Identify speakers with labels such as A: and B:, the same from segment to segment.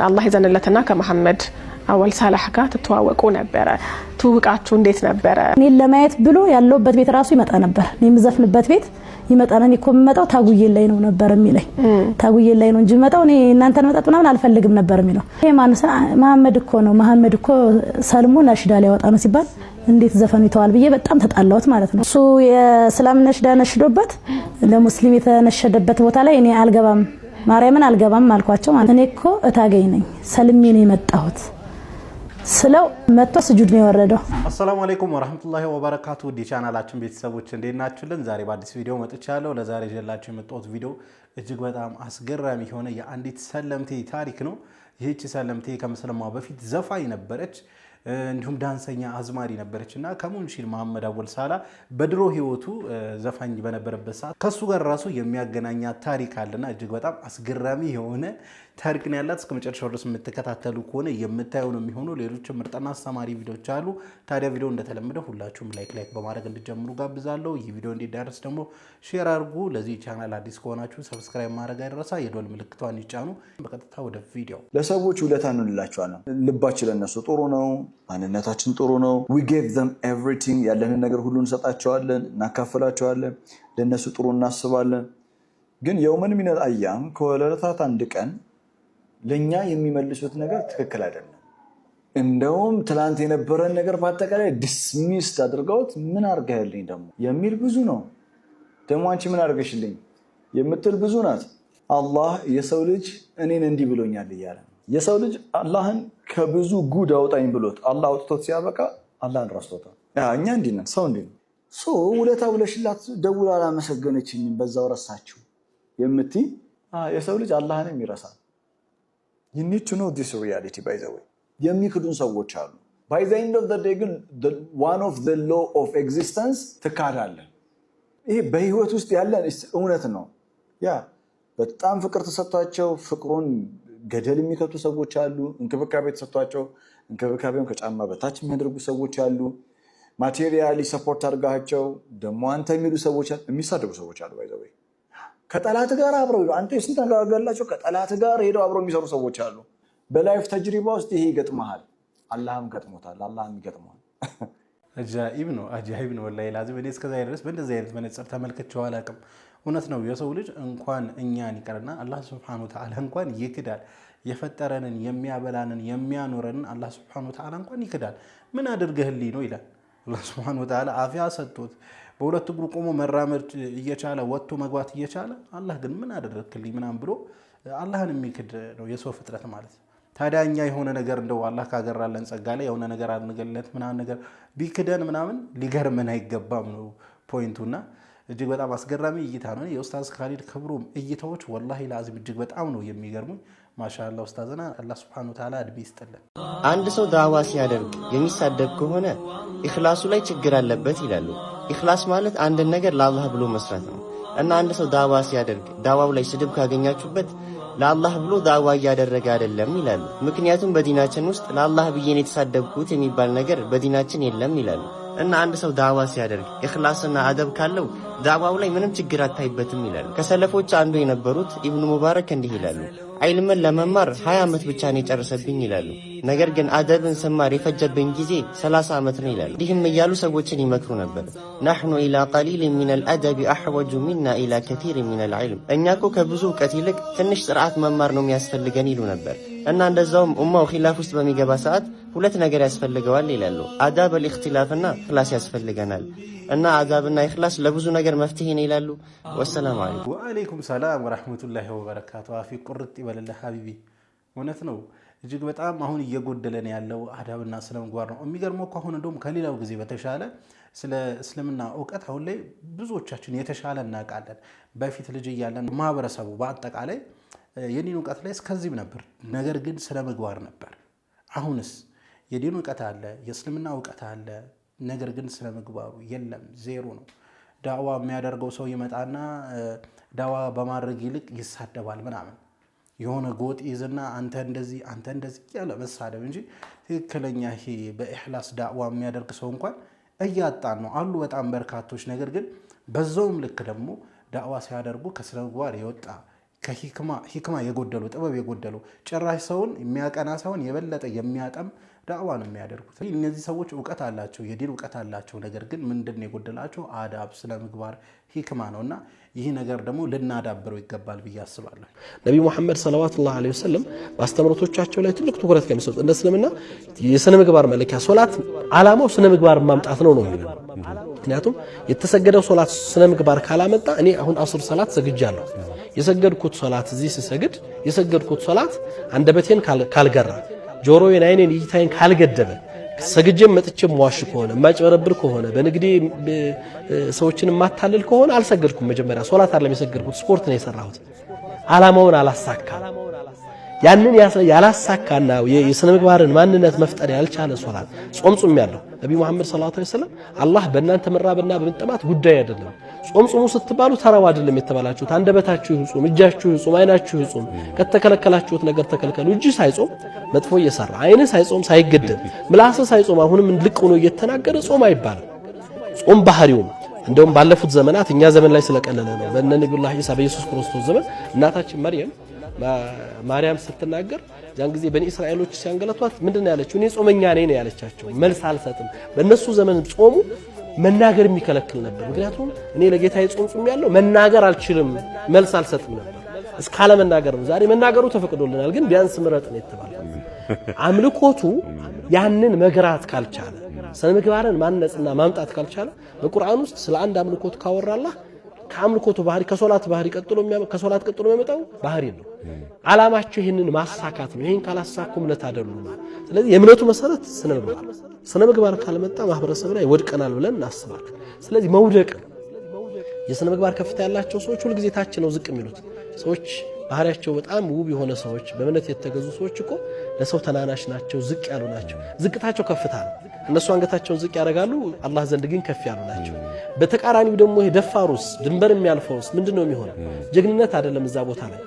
A: አላህ ይዘንለትና ከመሐመድ አወል ሳላህ ጋር ተተዋወቁ ነበር ትውቃችሁ እንዴት ነበር
B: እኔ ለማየት ብሎ ያለውበት ቤት ራሱ ይመጣ ነበር እኔ ምዘፍንበት ቤት ይመጣና እኔ እኮ መጣው ታጉዬ ላይ ነው ነበር የሚለኝ ታጉዬ ላይ ነው እንጂ መጣው እኔ እናንተን መጣጥ ምናምን አልፈልግም ነበር የሚለው ይሄ ማንሳ መሐመድ እኮ ነው መሐመድ እኮ ሰልሙ ነሽዳ ላይ ያወጣ ነው ሲባል እንዴት ዘፈኑ ይተዋል ብዬ በጣም ተጣላሁት ማለት ነው እሱ የእስላም ነሽዳ ነሽዶበት ለሙስሊም የተነሸደበት ቦታ ላይ እኔ አልገባም ማርያምን አልገባም አልኳቸው ማለት እኔ እኮ እታገኝ ነኝ ሰልሜ ነው የመጣሁት ስለው መጥቶ ስጁድ ነው የወረደው
C: አሰላሙ አለይኩም ወራህመቱላሂ ወበረካቱ ዲ ቻናላችን ቤተሰቦች እንዴት ናችሁልን ዛሬ በአዲስ ቪዲዮ መጥቻለሁ ለዛሬ ጀላችሁ የመጣሁት ቪዲዮ እጅግ በጣም አስገራሚ የሆነ የአንዲት ሰለምቴ ታሪክ ነው ይህች ሰለምቴ ከመስለማው በፊት ዘፋኝ ነበረች እንዲሁም ዳንሰኛ አዝማሪ ነበርችና ከሙንሺር መሐመድ አወል ሳላ በድሮ ህይወቱ ዘፋኝ በነበረበት ሰዓት ከሱ ጋር ራሱ የሚያገናኛት ታሪክ አለና እጅግ በጣም አስገራሚ የሆነ ታሪክ ነው ያላት እስከመጨረሻው ድረስ የምትከታተሉ ከሆነ የምታዩ ነው የሚሆነው ሌሎች ምርጥና አስተማሪ ቪዲዮዎች አሉ ታዲያ ቪዲዮ እንደተለመደ ሁላችሁም ላይክ በማድረግ እንድትጀምሩ ጋብዛለሁ ይህ ቪዲዮ እንዲዳረስ ደግሞ ሼር አድርጉ ለዚህ ቻናል አዲስ ከሆናችሁ ሰብስክራይብ ማድረግ አይረሳ የደወል ምልክቷን ይጫኑ በቀጥታ ወደ ቪዲዮ
D: ለሰዎች ውለታ እንላቸዋለን ልባችን ለነሱ ጥሩ ነው ማንነታችን ጥሩ ነው we gave them everything ያለንን ነገር ሁሉ እንሰጣቸዋለን እናካፍላቸዋለን ለነሱ ጥሩ እናስባለን ግን የውመን ሚነል አያም ከወለታት አንድ ቀን ለኛ የሚመልሱት ነገር ትክክል አይደለም እንደውም ትላንት የነበረን ነገር በአጠቃላይ ዲስሚስድ አድርገውት ምን አርጋልኝ ደሞ የሚል ብዙ ነው ደሞ አንቺ ምን አርገሽልኝ የምትል ብዙ ናት አላህ የሰው ልጅ እኔን እንዲህ ብሎኛል ይያለ የሰው ልጅ አላህን ከብዙ ጉድ አውጣኝ ብሎት አላህ አውጥቶት ሲያበቃ አላህን ረስቶታል እኛ እንዲህ ነን ሰው እንዲህ ነው ውለታ ብለሽላት ደውላ አላመሰገነችኝ በዛው ረሳችሁ የምትይ የሰው ልጅ አላህንም ይረሳል You need to know this reality by the way. የሚክዱን ሰዎች አሉ. By the end of the day one of the law of existence ተካዳለ. ይሄ በህይወት ውስጥ ያለ እውነት ነው. ያ በጣም ፍቅር ተሰጥቷቸው ፍቅሩን ገደል የሚከቱ ሰዎች አሉ. እንክብካቤ ተሰጥቷቸው እንክብካቤውን ከጫማ በታች የሚያደርጉ ሰዎች አሉ. ማቴሪያሊ ሰፖርት አድርጋቸው ደሞ አንተ የሚሉ ሰዎች አሉ. የሚሳደቡ ሰዎች አሉ by the way. ከጠላት ጋር አብረው አንተ ስንተጋገላቸው ከጠላት ጋር ሄደው አብረው የሚሰሩ ሰዎች አሉ በላይፍ ተጅሪባ ውስጥ ይሄ ይገጥማል አላህም ገጥሞታል አላህም ይገጥማል
C: አጃኢብ ነው ወላሂ ላዚም እኔ እስከዛ ድረስ በእንደዚህ አይነት መነጽር ተመልክቼው አላውቅም እውነት ነው የሰው ልጅ እንኳን እኛን ይቀርና አላህ Subhanahu Wa Ta'ala እንኳን ይክዳል የፈጠረንን የሚያበላንን የሚያኖረንን አላህ Subhanahu Wa Ta'ala እንኳን ይክዳል ምን አድርገህልኝ ነው ይላል አላህ Subhanahu Wa Ta'ala አፊያ ሰጥቶት በሁለት እግሩ ቆሞ መራመድ እየቻለ ወጥቶ መግባት እየቻለ አላህ ግን ምን አደረክልኝ ምናም ብሎ አላህን የሚክድ ነው የሰው ፍጥረት ማለት ታዲያኛ የሆነ ነገር እንደው አላህ ካገራለን ጸጋ ላይ የሆነ ነገር አንገለት ምናምን ነገር ቢክደን ምናምን ሊገርመን አይገባም ነው ፖይንቱና እጅግ በጣም አስገራሚ እይታ ነው የኡስታዝ ካሊድ ክብሩም እይታዎች ወላሂ ላዚም እጅግ በጣም ነው የሚገርሙኝ ማሻአላህ ኡስታዝና አላህ Subhanahu Wa Ta'ala እድሜ ይስጥልን
E: አንድ ሰው ዳዋ ሲያደርግ የሚሳደብ ከሆነ ኢኽላሱ ላይ ችግር አለበት ይላሉ ኢኽላስ ማለት አንድ ነገር ለአላህ ብሎ መስራት ነው እና አንድ ሰው ዳዋ ሲያደርግ ዳዋው ላይ ስድብ ካገኛችሁበት ለአላህ ብሎ ዳዋ ያደረገ አይደለም ይላሉ ምክንያቱም በዲናችን ውስጥ ለአላህ ብዬ የተሳደብኩት የሚባል ነገር በዲናችን የለም ይላሉ እና አንድ ሰው ዳዋ ሲያደርግ ኢኽላስና አደብ ካለው ዳዋው ላይ ምንም ችግር አታይበትም ይላሉ ከሰለፎች አንዱ የነበሩት ኢብኑ ሙባረክ እንዲህ ይላሉ ዒልምን ለመማር 20 ዓመት ብቻ ነው የጨረሰብኝ ይላሉ ነገር ግን አደብን ስማር የፈጀብኝ ጊዜ 30 ዓመት ነው ይላሉ ይህም እያሉ ሰዎችን ይመክሩ ነበር نحن الى قليل من الادب احوج منا الى كثير من العلم እኛኮ ከብዙ ዕውቀት ይልቅ ትንሽ ስርዓት መማር ነው የሚያስፈልገን ይሉ ነበር እና እንደዛውም ኡማው ኺላፍ ውስጥ በሚገባ ሰዓት ሁለት ነገር ያስፈልገዋል ይላሉ አዳብ الاختلافና ኢኽላስ ያስፈልገናል እና አዳብና ኢኽላስ ለብዙ ነገር መፍትሄ ነው ይላሉ ወሰላሙ አለይኩም
C: ወአለይኩም ሰላም ወራህመቱላሂ ወበረካቱ አፊ ቁርጥ ይበልልህ ሐቢቢ እውነት ነው እጅግ በጣም አሁን እየጎደለን ያለው አዳብና ስለምግባር ነው የሚገርመው እኮ አሁን እንደውም ከሌላው ጊዜ በተሻለ ስለ እስልምና ዕውቀት አሁን ላይ ብዙዎቻችን የተሻለ እናውቃለን በፊት ልጅ እያለን ማህበረሰቡ በአጠቃላይ የዲን ዕውቀት ላይ እስከዚህ ነበር ነገር ግን ስለምግባር ነበር አሁንስ የዲን ዕውቀት አለ የእስልምና ዕውቀት አለ ነገር ግን ስለምግባሩ የለም ዜሮ ነው ዳዋ የሚያደርገው ሰው ይመጣና ዳዋ በማድረግ ይልቅ ይሳደባል ምናምን የሆነ ጎጥ ይዝና አንተ እንደዚህ ያለ መሳደብ እንጂ ትክክለኛ ይሄ በኢኽላስ ዳዋ የሚያደርግ ሰው እንኳን እያጣን ነው አሉ በጣም በርካቶች ነገር ግን በዛውም ልክ ደግሞ ዳዋ ሲያደርጉ ከስነምግባር የወጣ ከሂክማ የጎደለው ጥበብ የጎደለው ጭራሽ ሰውን የሚያቀና ሳይሆን የበለጠ የሚያጠም ዳዕዋ ነው የሚያደርጉት። እነዚህ ሰዎች ዕውቀት አላቸው፣ የዲን ዕውቀት አላቸው። ነገር ግን ምንድነው የጎደላቸው? አዳብ፣ ስነ ምግባር፣ ሂክማ ነውና ይህ ነገር ደግሞ ልናዳብረው ይገባል ብዬ አስባለሁ።
F: ነብዩ መሐመድ ሰለላሁ ዐለይሂ ወሰለም በአስተምሮቶቻቸው ላይ ትልቅ ትኩረት ከሚሰጡት እንደ እስልምና የስነ ምግባር መለኪያ ሶላት ዓላማው ስነ ምግባር ማምጣት ነው የሚለው። ምክንያቱም የተሰገደው ሶላት ስነ ምግባር ካላመጣ እኔ አሁን አስር ሶላት ሰግጃለሁ። የሰገድኩት ሶላት እዚህ ስሰግድ የሰገድኩት ሶላት አንደበቴን ካልገራ ጆሮዬን አይኔን እይታዬን ካልገደበ ሰግጄም መጥቼም ዋሽ ከሆነ ማጭበረብር ከሆነ በንግዴ ሰዎችን ማታለል ከሆነ አልሰገድኩም። መጀመሪያ ሶላት አይደለም የሰገድኩት ስፖርት ነው የሰራሁት። ዓላማውን አላሳካ። ያንን ያላሳካና የስነ ምግባርን ማንነት መፍጠር ያልቻለ ሶላት ጾም ያለው ነብዩ መሐመድ ሰለላሁ ዐለይሂ ወሰለም አላህ በእናንተ መራብና በመጠማት ጉዳይ አይደለም ጾም ስትባሉ ተራው አይደለም የተባላችሁት። አንደበታችሁ ይጹም፣ እጃችሁ ይጹም፣ አይናችሁ ይጹም። ከተከለከላችሁት ነገር ተከልከሉ። እጅ ሳይጾም መጥፎ እየሰራ አይነ ሳይጾም ሳይገደብ ምላስ ሳይጾም አሁንም ልቅ ሆኖ እየተናገረ ጾም አይባልም። ጾም ባህሪው እንደውም ባለፉት ዘመናት እኛ ዘመን ላይ ስለቀለለ ነው። በእነ ነብዩላህ ኢሳ በኢየሱስ ክርስቶስ ዘመን እናታችን ማርያም ስትናገር ያን ጊዜ በኒ እስራኤሎች ሲያንገላቷት ምንድነው ያለችው? እኔ ጾመኛ ነኝ ነው ያለቻቸው። መልስ አልሰጥም። በእነሱ ዘመን ጾሙ መናገር የሚከለክል ነበር። ምክንያቱም እኔ ለጌታዬ ጾም ያለው መናገር አልችልም፣ መልስ አልሰጥም ነበር። እስካለ መናገር ነው። ዛሬ መናገሩ ተፈቅዶልናል፣ ግን ቢያንስ ምረጥ ነው የተባለው። አምልኮቱ ያንን መግራት ካልቻለ ስነ ምግባርን ማነጽና ማምጣት ካልቻለ በቁርአን ውስጥ ስለ አንድ አምልኮት ካወራላ ከአምልኮቱ ባህሪ ከሶላት ባህሪ ከሶላት ቀጥሎ የሚመጣው ባህሪ ነው። ዓላማቸው ይሄንን ማሳካት ነው። ይሄን ካላሳኩም ለታደሉ ነው። ስለዚህ የእምነቱ መሰረት ስነ ምግባር ካልመጣ ማህበረሰብ ላይ ወድቀናል ብለን እናስባለን። ስለዚህ መውደቅ የስነ ምግባር ከፍታ ያላቸው ሰዎች ሁሉ ጊዜ ታች ነው ዝቅ የሚሉት ሰዎች ባህሪያቸው በጣም ውብ የሆነ ሰዎች በእምነት የተገዙ ሰዎች እኮ ለሰው ተናናሽ ናቸው፣ ዝቅ ያሉ ናቸው። ዝቅታቸው ከፍታ ነው። እነሱ አንገታቸውን ዝቅ ያደርጋሉ፣ አላህ ዘንድ ግን ከፍ ያሉ ናቸው። በተቃራኒው ደግሞ ይሄ ደፋሩስ ድንበር የሚያልፈውስ ምንድነው የሚሆነው? ጀግንነት አይደለም እዛ ቦታ ላይ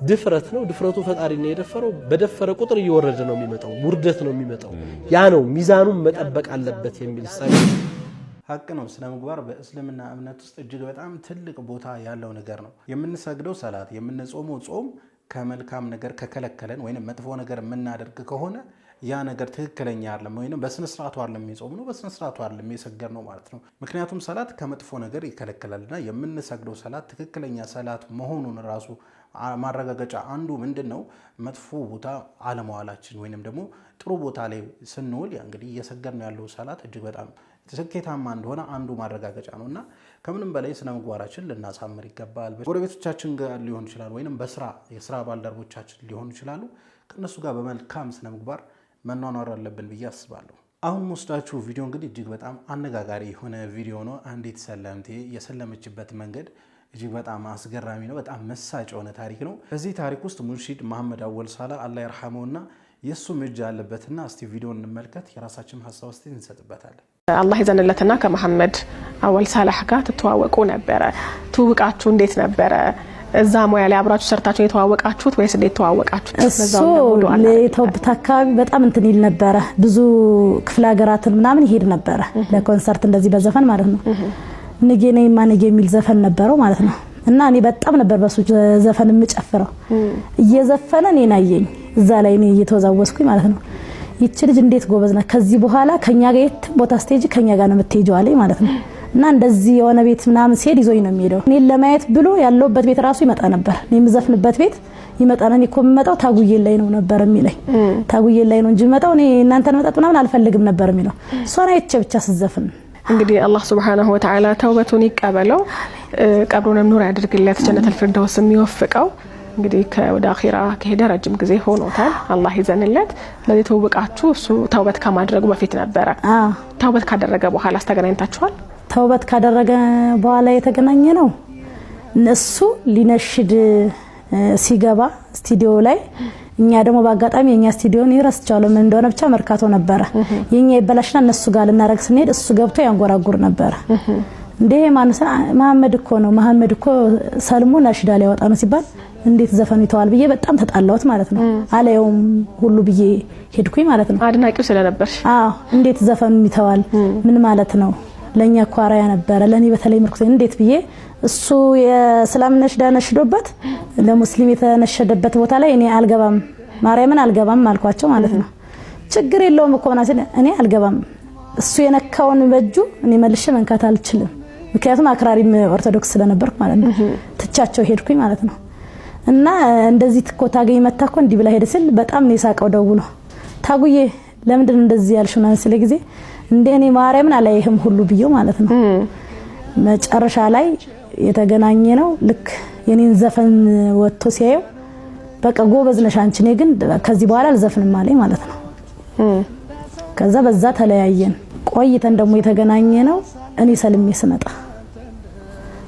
F: ድፍረት ነው። ድፍረቱ ፈጣሪ ነው የደፈረው። በደፈረ ቁጥር እየወረደ ነው የሚመጣው፣ ውርደት ነው የሚመጣው። ያ ነው ሚዛኑን መጠበቅ አለበት የሚል
C: ሀቅ ነው። ስነ ምግባር በእስልምና እምነት ውስጥ እጅግ በጣም ትልቅ ቦታ ያለው ነገር ነው። የምንሰግደው ሰላት፣ የምንጾመው ጾም ከመልካም ነገር ከከለከለን ወይንም መጥፎ ነገር የምናደርግ ከሆነ ያ ነገር ትክክለኛ አይደለም ወይንም በስነ ስርዓቱ አይደለም የጾምነው በስነ ስርዓቱ አይደለም የሰገድነው ማለት ነው። ምክንያቱም ሰላት ከመጥፎ ነገር ይከለከላልና የምንሰግደው ሰላት ትክክለኛ ሰላት መሆኑን ራሱ ማረጋገጫ አንዱ ምንድነው? መጥፎ ቦታ አለመዋላችን ወይንም ደግሞ ጥሩ ቦታ ላይ ስንውል እንግዲህ እየሰገድነው ያለው ሰላት እጅግ በጣም ስኬታማ እንደሆነ አንዱ ማረጋገጫ ነውና ከምንም በላይ ስነ ምግባራችን ልናሳምር ይገባል። ጎረቤቶቻችን ጋር ሊሆን ይችላል ወይንም የስራ ባልደረቦቻችን ሊሆኑ ይችላሉ። ከነሱ ጋር በመልካም ስነ ምግባር መኗኗር አለብን ብዬ አስባለሁ። አሁን ወስዳችሁ ቪዲዮ እንግዲህ እጅግ በጣም አነጋጋሪ የሆነ ቪዲዮ ነው። አንዲት ሰለምቴ የሰለመችበት መንገድ እጅግ በጣም አስገራሚ ነው። በጣም መሳጭ የሆነ ታሪክ ነው። በዚህ ታሪክ ውስጥ ሙንሺድ መሐመድ አወል ሳላ አላህ ይርሐመውና የሱ እጅ አለበትና እስቲ ቪዲዮን እንመልከት። የራሳችን ሐሳብ እስቲ እንሰጥበታለን።
A: አላህ ይዘንለትና ከመሐመድ አወል ሳላህ ጋር ተተዋወቁ ነበረ። ትውውቃችሁ እንዴት ነበረ? እዛ ሙያ ላይ አብራችሁ ሰርታችሁ የተዋወቃችሁት ወይስ እንዴት ተዋወቃችሁት?
B: በዛው ነው ለተውብት አካባቢ በጣም እንትን ይል ነበረ። ብዙ ክፍለ ሀገራትን ምናምን ይሄድ ነበረ ለኮንሰርት እንደዚህ በዘፈን ማለት ነው። ንጌ ነኝ ማንጌ የሚል ዘፈን ነበረው ማለት ነው። እና እኔ በጣም ነበር በሱ ዘፈን የምጨፍረው። እየዘፈነ እኔን አየኝ እዛ ላይ እኔ እየተወዛወስኩኝ ማለት ነው። ይቺ ልጅ እንዴት ጎበዝ ናት፣ ከዚህ በኋላ ከኛ ጋር የት ቦታ ስቴጅ ከኛ ጋር ነው የምትሄጂው አለኝ ማለት ነው። እና እንደዚህ የሆነ ቤት ምናምን ሲሄድ ይዞኝ ነው የሚሄደው። እኔን ለማየት ብሎ ያለውበት ቤት ራሱ ይመጣ ነበር። እኔ የምዘፍንበት ቤት ይመጣና እኔ እኮ የምመጣው ታጉዬ ላይ ነው ነበር የሚለኝ። ታጉዬ ላይ ነው እንጂ የምመጣው እኔ እናንተን መጣጥ ምናምን አልፈልግም ነበር የሚለው። እሷን አይቼ ብቻ ስዘፍን
A: እንግዲህ አላህ ሱብሓነሁ ወተዓላ ተውበቱን ይቀበለው፣ ቀብሩንም ኑር ያድርግለት፣ ጀነተል ፊርደውስ የሚወፍቀው። እንግዲህ ወደ አኺራ ከሄደ ረጅም ጊዜ ሆኖታል። አላህ ይዘንለት። ለዚህ ተውበቃችሁ እሱ ተውበት ከማድረጉ በፊት ነበረ። ተውበት ካደረገ በኋላ አስተገናኝታችኋል?
B: ተውበት ካደረገ በኋላ የተገናኘ ነው። እሱ ሊነሽድ ሲገባ ስቱዲዮ ላይ እኛ ደግሞ በአጋጣሚ የኛ ስቱዲዮን ይረስቻለሁ ምን እንደሆነ ብቻ መርካቶ ነበረ። የኛ ይበላሽና እነሱ ጋር ልናረግ ስንሄድ እሱ ገብቶ ያንጎራጉር ነበር። እንዴ መሐመድ እኮ ነው መሐመድ እኮ ሰልሙ ነሽዳ ላይ ያወጣ ነው ሲባል እንዴት ዘፈኑ ይተዋል ብዬ በጣም ተጣላሁት ማለት ነው። አለየውም ሁሉ ብዬ ሄድኩኝ ማለት ነው።
A: አድናቂው ስለነበርሽ?
B: አዎ እንዴት ዘፈኑ ይተዋል ምን ማለት ነው ለኛ ኳራያ ነበረ ለኔ በተለይ ምርኩት እንዴት ብዬ እሱ የእስላም ነሽዳ ነሽዶበት ለሙስሊም የተነሸደበት ቦታ ላይ እኔ አልገባም ማርያምን አልገባም አልኳቸው ማለት ነው ችግር የለውም እኮ እኔ አልገባም እሱ የነካውን በእጁ እኔ መልሼ መንካት አልችልም ምክንያቱም አክራሪም ኦርቶዶክስ ስለነበርኩ ማለት ነው ትቻቸው ሄድኩኝ ማለት ነው እና እንደዚህ ታገኝ መታኮ እንዲህ ብላ ሄደ ሲል በጣም ነው የሳቀው ደውሎ ታጉዬ ለምንድን እንደዚህ ያልሽው ነው ስለ ጊዜ እንደኔ ማርያምን አላየህም ሁሉ ብየው ማለት ነው መጨረሻ ላይ የተገናኘ ነው ልክ የኔን ዘፈን ወጥቶ ሲያየው በቃ ጎበዝ ነሽ አንቺ እኔ ግን ከዚህ በኋላ አልዘፍንም አለኝ ማለት ነው ከዛ በዛ ተለያየን ቆይተን ደግሞ የተገናኘ ነው እኔ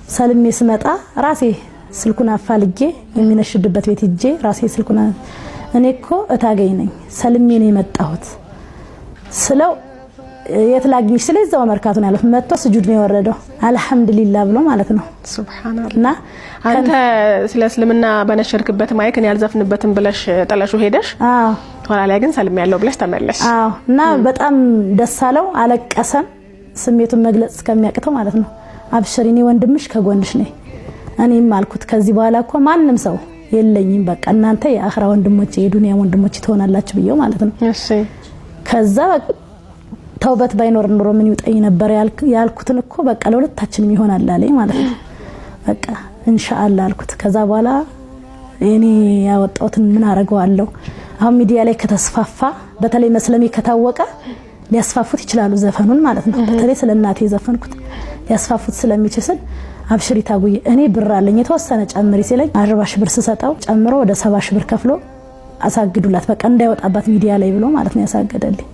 B: ሰልሜ ስመጣ ራሴ ስልኩን አፋልጌ የሚነሽድበት ቤት ሂጄ ራሴ ስልኩን እኔ እኮ እታገኝ ነኝ ሰልሜ ነው የመጣሁት ስለው የትላግኝሽ ስለዚህ መርካቶ ነው ያለው መጥቶ ስጁድ ነው የወረደው አልহামዱሊላህ ብሎ ማለት ነው
A: ሱብሃንአላህ አንተ ስለ እስልምና በነሸርክበት ማይክ እኔ ያልዘፍንበትን ብለሽ ጠለሹ ሄደሽ ኋላ ላይ ግን ሰልም ያለው ብለሽ ተመለሽ
B: እና በጣም ደስ አለው አለቀሰም ስሜቱን መግለጽ እስከሚያቅተው ማለት ነው አብሽሪኒ ወንድምሽ ከጎንሽ ነኝ እኔም አልኩት ከዚህ በኋላ እኮ ማንንም ሰው የለኝም በቃ እናንተ የአኽራ ወንድሞቼ የዱንያ ወንድሞቼ ትሆናላችሁ ብየው ማለት ነው
A: እሺ ከዛ
B: ተውበት ባይኖር ኑሮ ምን ይውጣኝ ነበር ያልኩትን እኮ በቃ ለሁለታችንም ይሆናል አለኝ ማለት ነው በቃ ኢንሻአላህ አልኩት ከዛ በኋላ እኔ ያወጣሁትን ምን አረጋዋለሁ አሁን ሚዲያ ላይ ከተስፋፋ በተለይ መስለሚ ከታወቀ ሊያስፋፉት ይችላሉ ዘፈኑን ማለት ነው በተለይ ስለናቴ ዘፈንኩት ሊያስፋፉት ስለሚችል አብሽሪ ታጉዬ እኔ ብር አለኝ የተወሰነ ጨምሪ ሲለኝ 40 ሺህ ብር ሰጣው ጨምሮ ወደ 70 ሺህ ብር ከፍሎ አሳግዱላት በቃ እንዳይወጣባት ሚዲያ ላይ ብሎ ማለት ነው ያሳገደልኝ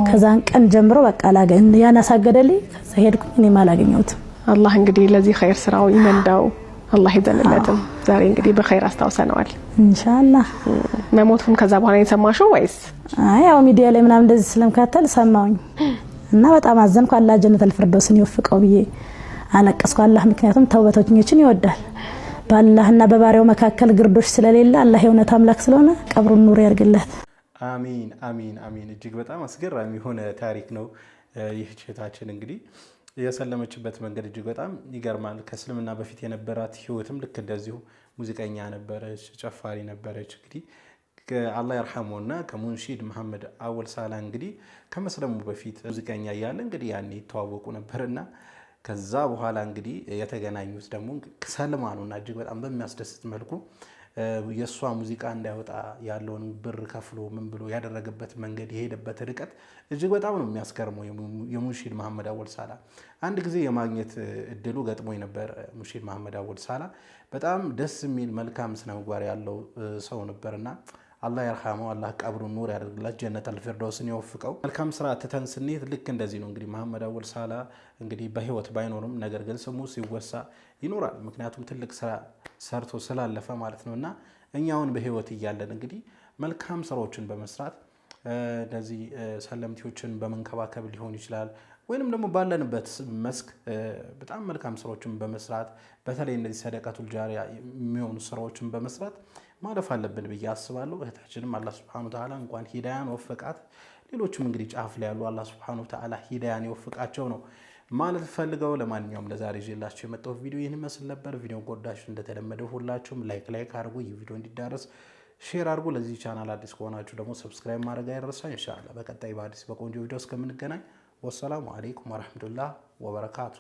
B: ከዛን ቀን ጀምሮ በቃ ላገኝ ያን አሳገደልኝ ከዛ ሄድኩኝ እኔ ማላገኘሁት
A: አላህ እንግዲህ ለዚህ ኸይር ስራው ይመንዳው አላህ ይዘንለትም ዛሬ እንግዲህ በኸይር አስተዋውሰናል
B: ኢንሻአላህ
A: መሞቱን ከዛ በኋላ የሰማሽው ወይስ
B: ያው ሚዲያ ላይ ምናምን እንደዚህ ስለምከታተል ሰማውኝ እና በጣም አዘንኩ አላህ ጀነተል ፊርደውስን ይወፍቀው ብዬ አለቀስኩ አላህ ምክንያቱም ተውበተኞችን ይወዳል በአላህና በባሪያው መካከል ግርዶሽ ስለሌለ አላህ የእውነት አምላክ ስለሆነ ቀብሩን ኑር ያርግለት
C: አሚን አሚን አሚን እጅግ በጣም አስገራሚ ሆነ ታሪክ ነው ይህ ቼታችን እንግዲህ የሰለመችበት መንገድ እጅግ በጣም ይገርማል ከእስልምና በፊት የነበራት ህይወትም ልክ እንደዚሁ ሙዚቀኛ ነበረች ጨፋሪ ነበረች እንግዲህ አላህ ይርሐመውና ከሙንሺድ መሐመድ አወል ሳላ እንግዲህ ከመስለሙ በፊት ሙዚቀኛ ያለ እንግዲህ ያኔ ተዋወቁ ነበርና ከዛ በኋላ እንግዲህ የተገናኙት ደግሞ ሰልማኑና እጅግ በጣም በሚያስደስት መልኩ የሷ ሙዚቃ እንዳይወጣ ያለውን ብር ከፍሎ ምን ብሎ ያደረገበት መንገድ የሄደበት ርቀት እጅግ በጣም ነው የሚያስገርመው የሙንሺድ መሐመድ አወል ሳላ አንድ ጊዜ የማግኘት እድሉ ገጥሞኝ ነበር ሙንሺድ መሐመድ አወል ሳላ በጣም ደስ የሚል መልካም ስነ ምግባር ያለው ሰው ነበርና አላህ ይርሐመው አላህ ቀብሩን ኑር ያድርግለት ጀነተል ፊርደውስን ይወፍቀው መልካም ስራ ተተን ስንት ልክ እንደዚህ ነው እንግዲህ መሐመድ አወል ሳላ እንግዲህ በህይወት ባይኖርም ነገር ግን ስሙ ሲወሳ ይኖራል ምክንያቱም ትልቅ ስራ ሰርቶ ስላለፈ ማለት ነውና እኛውን በህይወት እያለን እንግዲህ መልካም ስራዎችን በመስራት እንደዚህ ሰለምቲዎችን በመንከባከብ ሊሆን ይችላል ወይንም ደግሞ ባለንበት መስክ በጣም መልካም ስራዎችን በመስራት በተለይ እንደዚህ ሰደቃቱል ጃሪያ የሚሆኑ ስራዎችን በመስራት ማለፍ አለብን ብዬ አስባለሁ እህታችንም አላህ Subhanahu Wa Ta'ala እንኳን ሂዳያን ወፈቃት ሌሎችም እንግዲህ ጫፍ ላይ ያሉ አላህ Subhanahu Wa Ta'ala ሂዳያን ይወፍቃቸው ነው ማለት ፈልገው ለማንኛውም ለዛሬ ይዤላችሁ የመጣው ቪዲዮ ይሄን መስል ነበር ቪዲዮን ጎዳችሁ እንደተለመደው ሁላችሁም ላይክ አድርጉ ይህ ቪዲዮ እንዲዳረስ ሼር አድርጉ ለዚህ ቻናል አዲስ ከሆናችሁ ደግሞ ሰብስክራይብ ማድረግ አይረሳ ኢንሻአላህ በቀጣይ በአዲስ በቆንጆ ቪዲዮ እስከምንገናኝ ወሰላሙ አለይኩም ወራህመቱላሂ ወበረካቱ